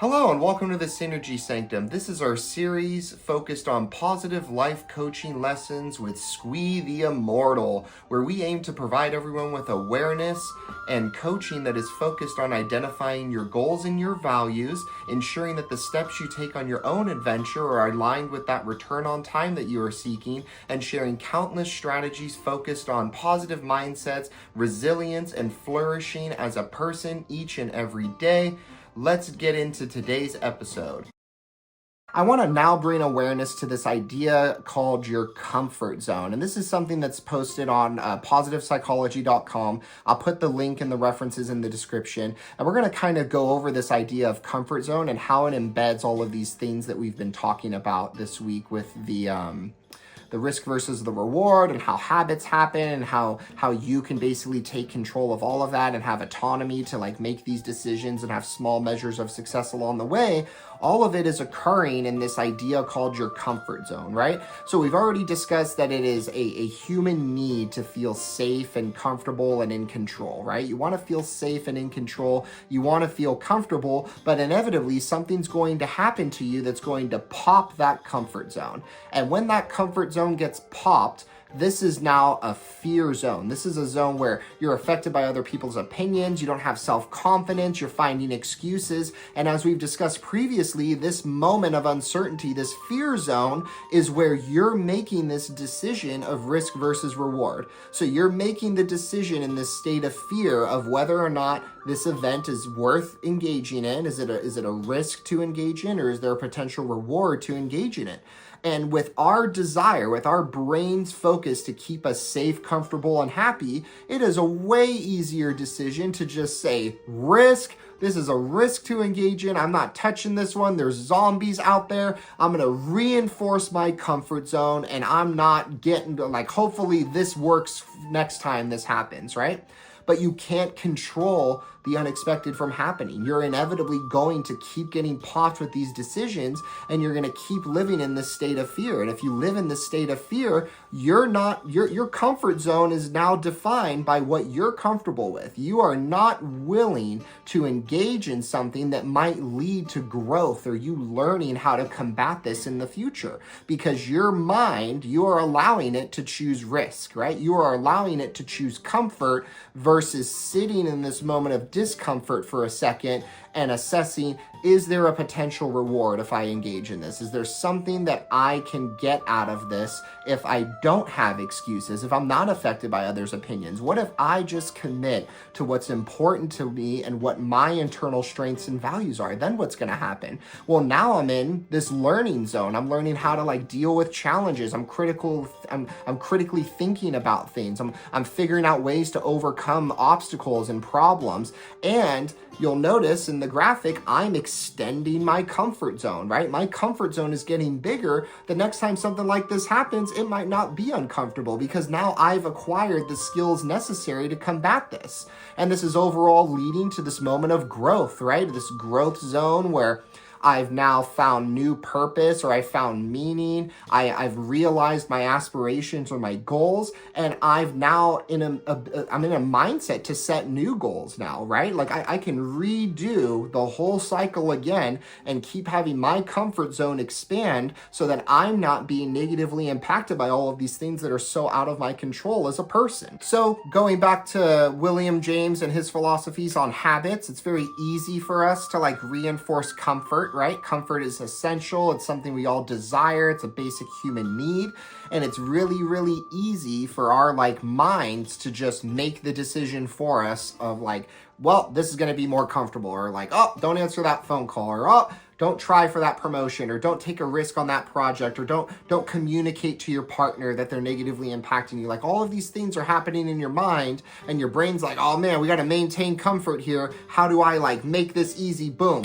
Hello and welcome to the Synergy Sanctum. This is our series focused on positive life coaching lessons with Squee the Immortal, where we aim to provide everyone with awareness and coaching that is focused on identifying your goals and your values, ensuring that the steps you take on your own adventure are aligned with that return on time that you are seeking, and sharing countless strategies focused on positive mindsets, resilience, and flourishing as a person each and every day. Let's get into today's episode. I want to now bring awareness to this idea called your comfort zone. And this is something that's posted on positivepsychology.com. I'll put the link and the references in the description. And we're going to kind of go over this idea of comfort zone and how it embeds all of these things that we've been talking about this week with the risk versus the reward, and how habits happen, and how you can basically take control of all of that and have autonomy to make these decisions and have small measures of success along the way. All of it is occurring in this idea called your comfort zone, right? So we've already discussed that it is a human need to feel safe and comfortable and in control, right? You want to feel safe and in control. You want to feel comfortable, but inevitably something's going to happen to you that's going to pop that comfort zone. And when that comfort zone gets popped, this is now a fear zone. This is a zone where you're affected by other people's opinions. You don't have self-confidence. You're finding excuses. And as we've discussed previously, this moment of uncertainty, this fear zone, is where you're making this decision of risk versus reward. So you're making the decision in this state of fear of whether or not this event is worth engaging in. Is it a risk to engage in, or is there a potential reward to engage in it? And with our desire, with our brain's focus to keep us safe, comfortable, and happy, it is a way easier decision to just say, risk. This is a risk to engage in. I'm not touching this one. There's zombies out there. I'm going to reinforce my comfort zone, and I'm not getting hopefully this works next time this happens, right? But you can't control the unexpected from happening. You're inevitably going to keep getting popped with these decisions, and you're going to keep living in this state of fear. And if you live in this state of fear, your comfort zone is now defined by what you're comfortable with. You are not willing to engage in something that might lead to growth or you learning how to combat this in the future, because your mind, you are allowing it to choose risk, right? You are allowing it to choose comfort versus sitting in this moment of discomfort for a second and assessing, is there a potential reward if I engage in this? Is there something that I can get out of this if I don't have excuses, if I'm not affected by others' opinions? What if I just commit to what's important to me and what my internal strengths and values are? Then what's going to happen? Well, now I'm in this learning zone. I'm learning how to deal with challenges. I'm critically thinking about things. I'm figuring out ways to overcome obstacles and problems. And you'll notice in the graphic, I'm extending my comfort zone, right? My comfort zone is getting bigger. The next time something like this happens, it might not be uncomfortable because now I've acquired the skills necessary to combat this. And this is overall leading to this moment of growth, right? This growth zone where I've now found new purpose, or I found meaning. I've realized my aspirations or my goals, and I've now I'm in a mindset to set new goals now, right? I can redo the whole cycle again and keep having my comfort zone expand so that I'm not being negatively impacted by all of these things that are so out of my control as a person. So going back to William James and his philosophies on habits, it's very easy for us to reinforce comfort, right? Comfort is essential. It's something we all desire. It's a basic human need. And it's really, really easy for our minds to just make the decision for us of well, this is going to be more comfortable, or oh, don't answer that phone call, or oh, don't try for that promotion, or don't take a risk on that project, or don't communicate to your partner that they're negatively impacting you. All of these things are happening in your mind, and your brain's oh man, we got to maintain comfort here. How do I make this easy? Boom.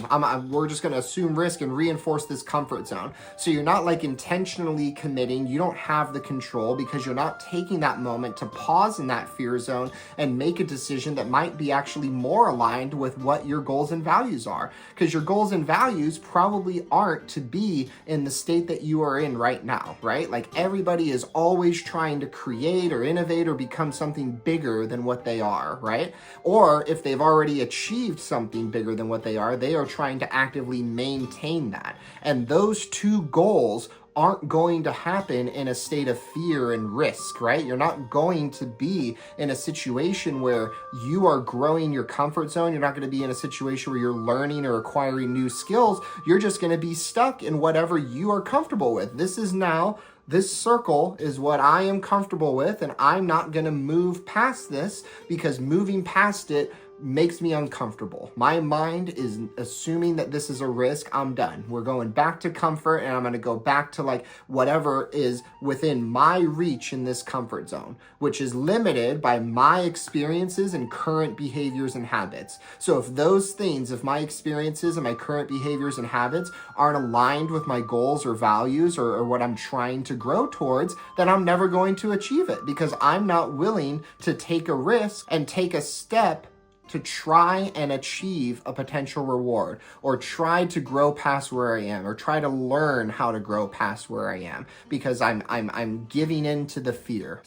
We're just going to assume risk and reinforce this comfort zone. So you're not intentionally committing. You don't have the control because you're not taking that moment to pause in that fear zone and make a decision that might be actually more aligned with what your goals and values are. Because your goals and values probably aren't to be in the state that you are in right now, right? Like everybody is always trying to create or innovate or become something bigger than what they are, right? Or if they've already achieved something bigger than what they are trying to actively maintain that. And those two goals aren't going to happen in a state of fear and risk, right? You're not going to be in a situation where you are growing your comfort zone. You're not going to be in a situation where you're learning or acquiring new skills. You're just going to be stuck in whatever you are comfortable with. This circle is what I am comfortable with, and I'm not going to move past this because moving past it makes me uncomfortable. My mind is assuming that this is a risk. I'm done. We're going back to comfort, and I'm going to go back to like whatever is within my reach in this comfort zone, which is limited by my experiences and current behaviors and habits. So if my experiences and my current behaviors and habits aren't aligned with my goals or values or what I'm trying to grow towards, then I'm never going to achieve it because I'm not willing to take a risk and take a step to try and achieve a potential reward, or try to grow past where I am, or try to learn how to grow past where I am, because I'm giving in to the fear.